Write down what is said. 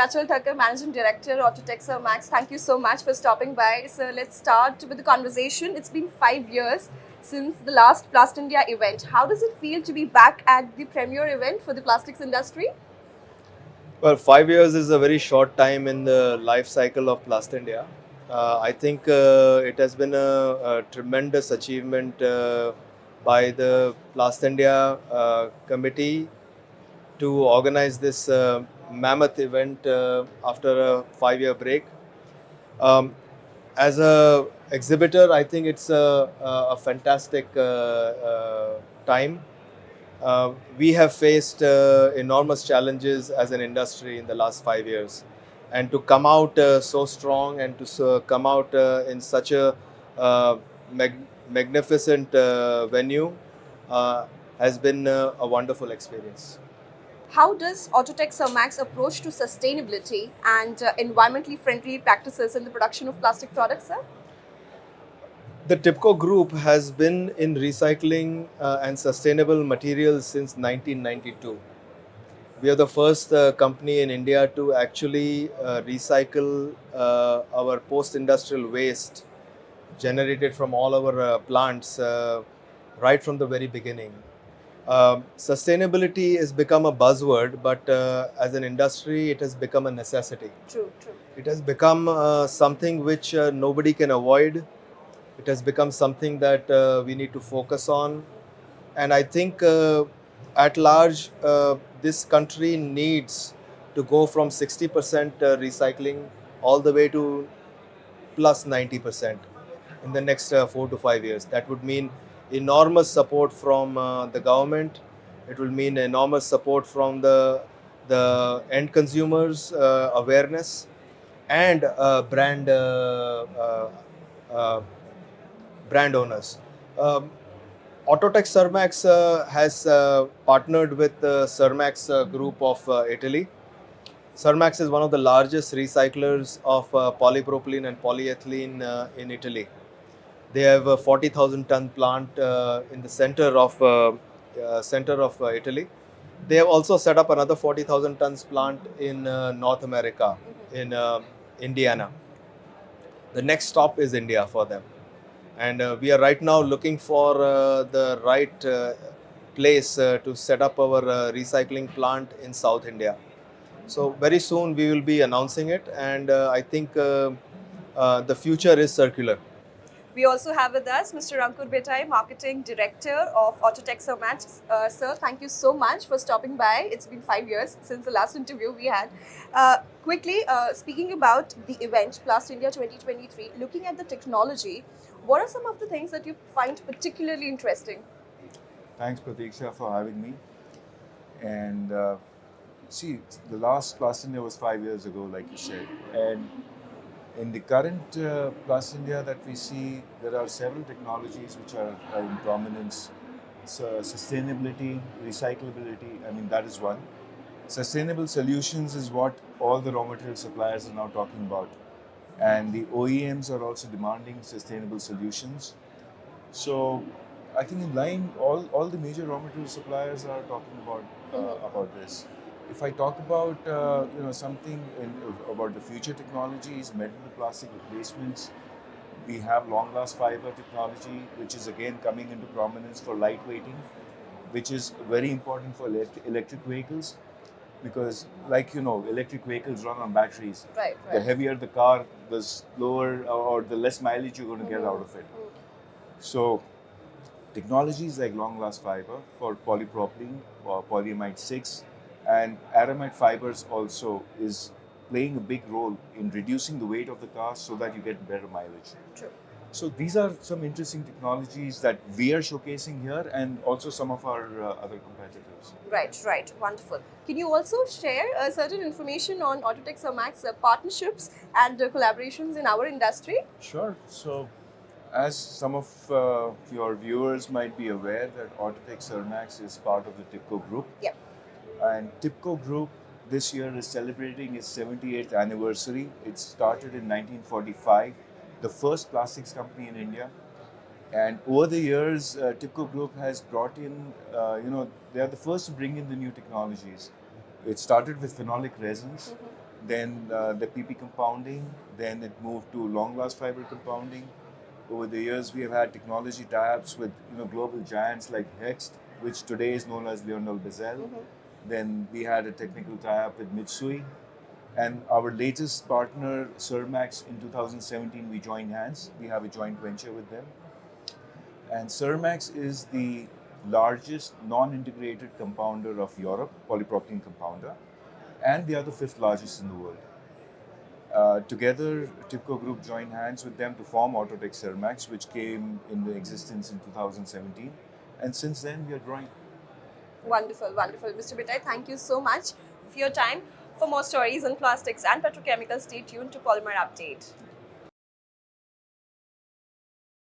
Achal Thakkar, Managing Director, Autotech Sirmax. Thank you so much for stopping by. So let's start with the conversation. It's been 5 years since the last Plastindia event. How does it feel to be back at the premier event for the plastics industry? Well, 5 years is a very short time in the life cycle of Plastindia. I think it has been a tremendous achievement by the Plastindia committee to organize this mammoth event after a 5 year break. Um, as a exhibitor, I think it's a fantastic time. We have faced enormous challenges as an industry in the last 5 years, and to come out so strong and to come out in such a uh, magnificent venue uh, has been a wonderful experience. How does Autotech Sirmax approach to sustainability and environmentally friendly practices in the production of plastic products, sir? The TIPCO group has been in recycling and sustainable materials since 1992. We are the first company in India to actually recycle our post-industrial waste generated from all our plants right from the very beginning. Sustainability has become a buzzword, but as an industry, it has become a necessity. True, true. It has become something which nobody can avoid. It has become something that we need to focus on. And I think at large, this country needs to go from 60% recycling all the way to plus 90% in the next 4 to 5 years. That would mean enormous support from the government. It will mean enormous support from the end consumers, awareness, and uh, brand owners. Um, Autotech Sirmax has partnered with the Sirmax group of Italy. Sirmax is one of the largest recyclers of polypropylene and polyethylene in Italy. They have a 40,000 ton plant in the center of Italy. They have also set up another 40,000 tons plant in North America, in Indiana. The next stop is India for them, and we are right now looking for the right place to set up our recycling plant in South India. So very soon we will be announcing it, and I think the future is circular. We also have with us Mr. Ankur Betai, Marketing Director of Autotech Sirmax. Sir, thank you so much for stopping by. It's been 5 years since the last interview we had. Quickly, speaking about the event, Plast India 2023, looking at the technology, what are some of the things that you find particularly interesting? Thanks, Pratiksha, for having me. And see, the last Plastindia was 5 years ago, like you said. And in the current Plastindia that we see, there are several technologies which are in prominence. So sustainability, recyclability, I mean, that is one. Sustainable solutions is what all the raw material suppliers are now talking about. And the OEMs are also demanding sustainable solutions. So I think in line, all the major raw material suppliers are talking about this. If I talk about something about the future technologies, metal to plastic replacements, we have long last fiber technology, which is again coming into prominence for lightweighting, which is very important for electric vehicles because, like electric vehicles run on batteries. Right, The right. heavier the car, the slower or the less mileage you're going to get out of it. So technologies like long last fiber for polypropylene or polyamide 6 and aramide fibers also is playing a big role in reducing the weight of the car so that you get better mileage. True. So these are some interesting technologies that we are showcasing here and also some of our other competitors. Right, right. Wonderful. Can you also share certain information on Autotech Sirmax partnerships and collaborations in our industry? Sure. So as some of your viewers might be aware that Autotech Sirmax is part of the TIPCO group. Yep. And TIPCO Group this year is celebrating its 78th anniversary. It started in 1945, the first plastics company in India. And over the years, TIPCO Group has brought in, they are the first to bring in the new technologies. It started with phenolic resins, then the PP compounding, then it moved to long glass fiber compounding. Over the years, we have had technology tie-ups with global giants like Hext, which today is known as Leonel Bezel. Then we had a technical tie-up with Mitsui, and our latest partner, Sirmax, in 2017, we joined hands. We have a joint venture with them. And Sirmax is the largest non-integrated compounder of Europe, polypropylene compounder, and they are the fifth largest in the world. Together, TIPCO Group joined hands with them to form Autotech Sirmax, which came into existence in 2017. And since then, we are growing. Wonderful, wonderful. Mr. Betai, thank you so much for your time. For more stories on plastics and petrochemicals, stay tuned to Polymer Update.